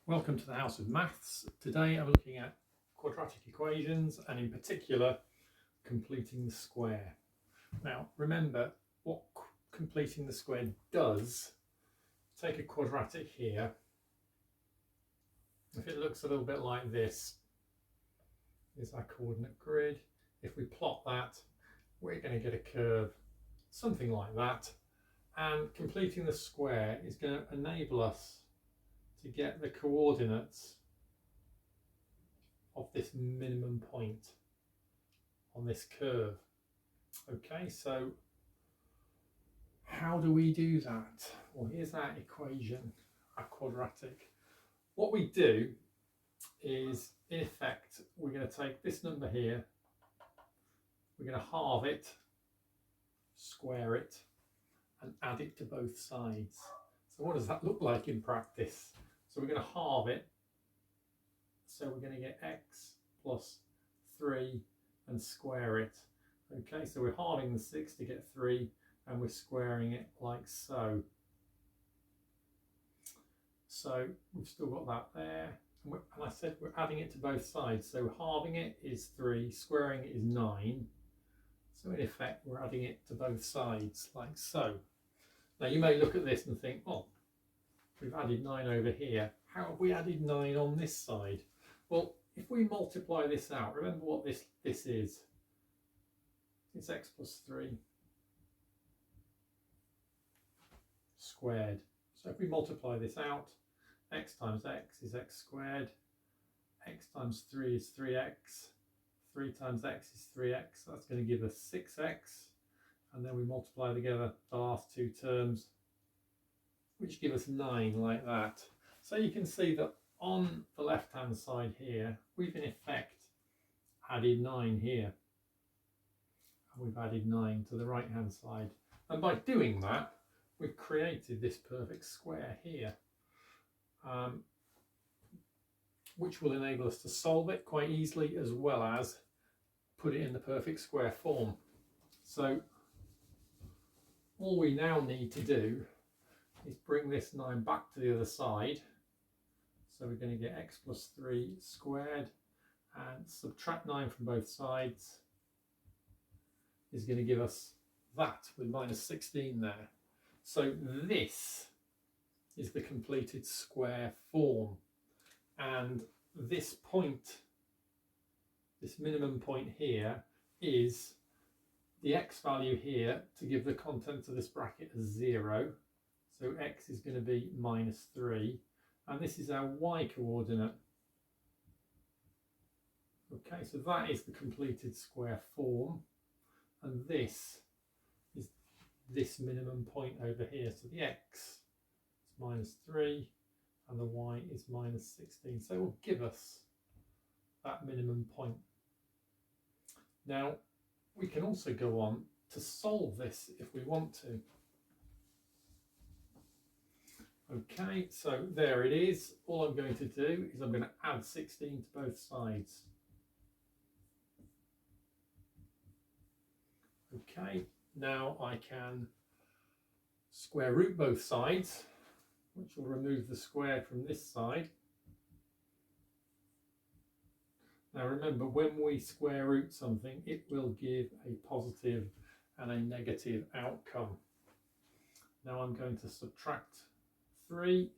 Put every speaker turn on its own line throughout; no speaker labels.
Welcome to the House of Maths. Today I'm looking at quadratic equations and in particular completing the square. Now remember what completing the square does. Take a quadratic here. If it looks a little bit like this, is our coordinate grid. If we plot that, we're going to get a curve something like that, and completing the square is going to enable us to get the coordinates of this minimum point on this curve. Okay, so how do we do that? Well, here's our equation, our quadratic. What we do is, in effect, we're going to take this number here, we're going to halve it, square it, and add it to both sides. So what does that look like in practice? So we're going to halve it, so we're going to get x plus 3 and square it. Okay, so we're halving the 6 to get 3 and we're squaring it like so. So we've still got that there. And I said we're adding it to both sides. So halving it is 3, squaring it is 9. So in effect, we're adding it to both sides like so. Now you may look at this and think, oh, we've added 9 over here. How have we added 9 on this side? Well, if we multiply this out, remember what this is. It's x plus 3 squared. So if we multiply this out, x times x is x squared, x times 3 is 3x, 3 times x is 3x, that's going to give us 6x, and then we multiply together the last two terms, which give us 9 like that. So you can see that on the left hand side here, we've in effect added 9 here. And we've added 9 to the right hand side. And by doing that, we've created this perfect square here, which will enable us to solve it quite easily as well as put it in the perfect square form. So all we now need to do is bring this 9 back to the other side. So we're going to get x plus 3 squared and subtract 9 from both sides is going to give us that with minus 16 there. So this is the completed square form, and this point, this minimum point here, is the x value here to give the contents of this bracket as 0. So x is going to be minus 3, and this is our y coordinate. Okay, so that is the completed square form, and this is this minimum point over here. So the x is minus 3 and the y is minus 16. So it will give us that minimum point. Now we can also go on to solve this if we want to. Okay, so there it is. All I'm going to do is I'm going to add 16 to both sides. Okay, now I can square root both sides, which will remove the squared from this side. Now remember, when we square root something, it will give a positive and a negative outcome. Now I'm going to subtract 3,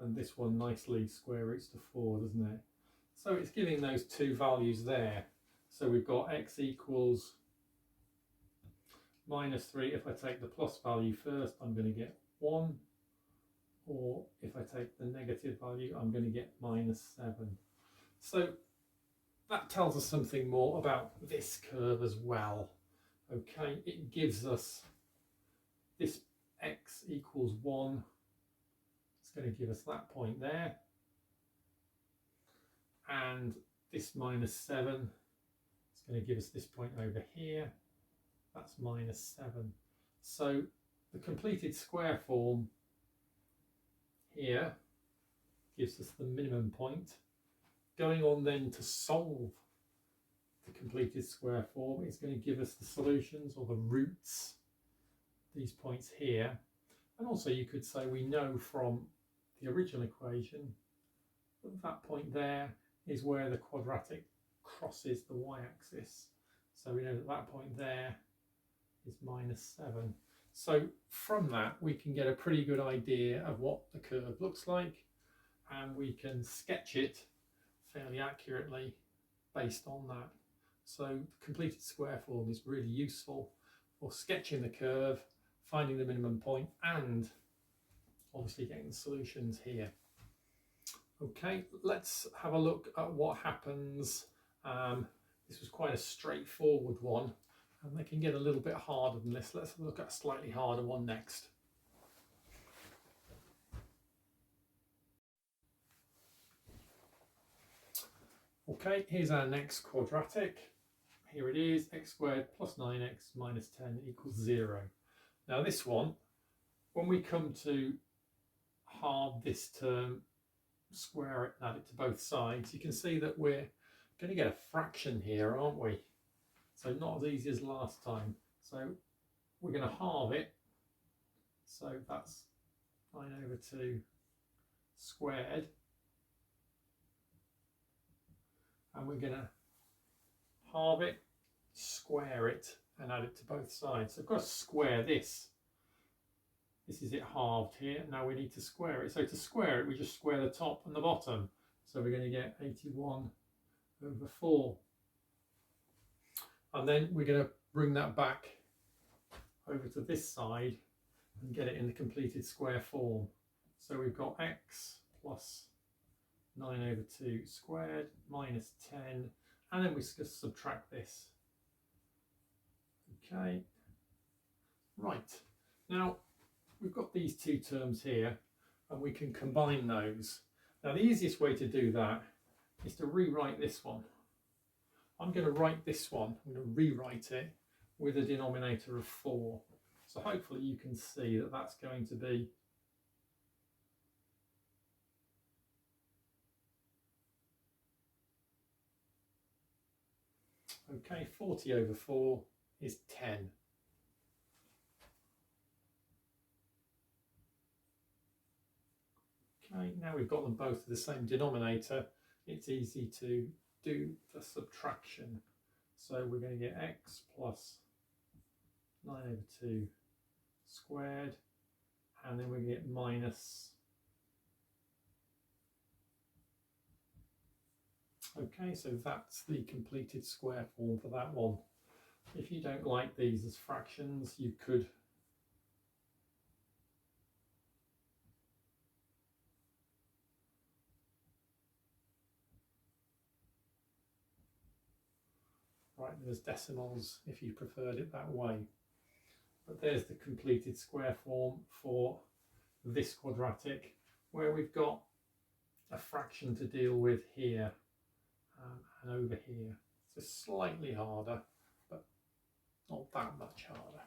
and this one nicely square roots to 4, doesn't it? So it's giving those two values there. So we've got x equals minus 3. If I take the plus value first, I'm going to get 1. Or if I take the negative value, I'm going to get minus 7. So that tells us something more about this curve as well. Okay, it gives us this x equals 1. It's going to give us that point there. And this minus 7. It's going to give us this point over here. That's minus 7. So the completed square form here gives us the minimum point. Going on then to solve the completed square form is going to give us the solutions or the roots, these points here. And also you could say we know from the original equation that that point there is where the quadratic crosses the y-axis. So we know that that point there is -7. So from that we can get a pretty good idea of what the curve looks like, and we can sketch it fairly accurately based on that. So the completed square form is really useful for sketching the curve, finding the minimum point, and obviously getting the solutions here. Okay, let's have a look at what happens. This was quite a straightforward one, and they can get a little bit harder than this. Let's look at a slightly harder one next. Okay, here's our next quadratic. Here it is, x squared plus 9x minus 10 equals 0. Now this one, when we come to halve this term, square it and add it to both sides, you can see that we're going to get a fraction here, aren't we? So not as easy as last time. So we're going to halve it. So that's 9/2 squared. And we're going to halve it, square it, and add it to both sides. So I've got to square this. This is it halved here. Now we need to square it. So to square it, we just square the top and the bottom. So we're going to get 81/4. And then we're going to bring that back over to this side and get it in the completed square form. So we've got x plus 9/2 squared minus 10, and then we just subtract this. Okay, right, now we've got these two terms here and we can combine those. Now the easiest way to do that is to rewrite this one. I'm going to write this one, I'm going to rewrite it with a denominator of 4. So hopefully you can see that that's going to be okay. 40/4 is 10. Okay, now we've got them both the same denominator, it's easy to do the subtraction. So we're going to get x plus 9/2 squared, and then we get minus. Okay, so that's the completed square form for that one. If you don't like these as fractions, you could write them as decimals if you preferred it that way. But there's the completed square form for this quadratic, where we've got a fraction to deal with here and over here. So slightly harder, but not that much harder.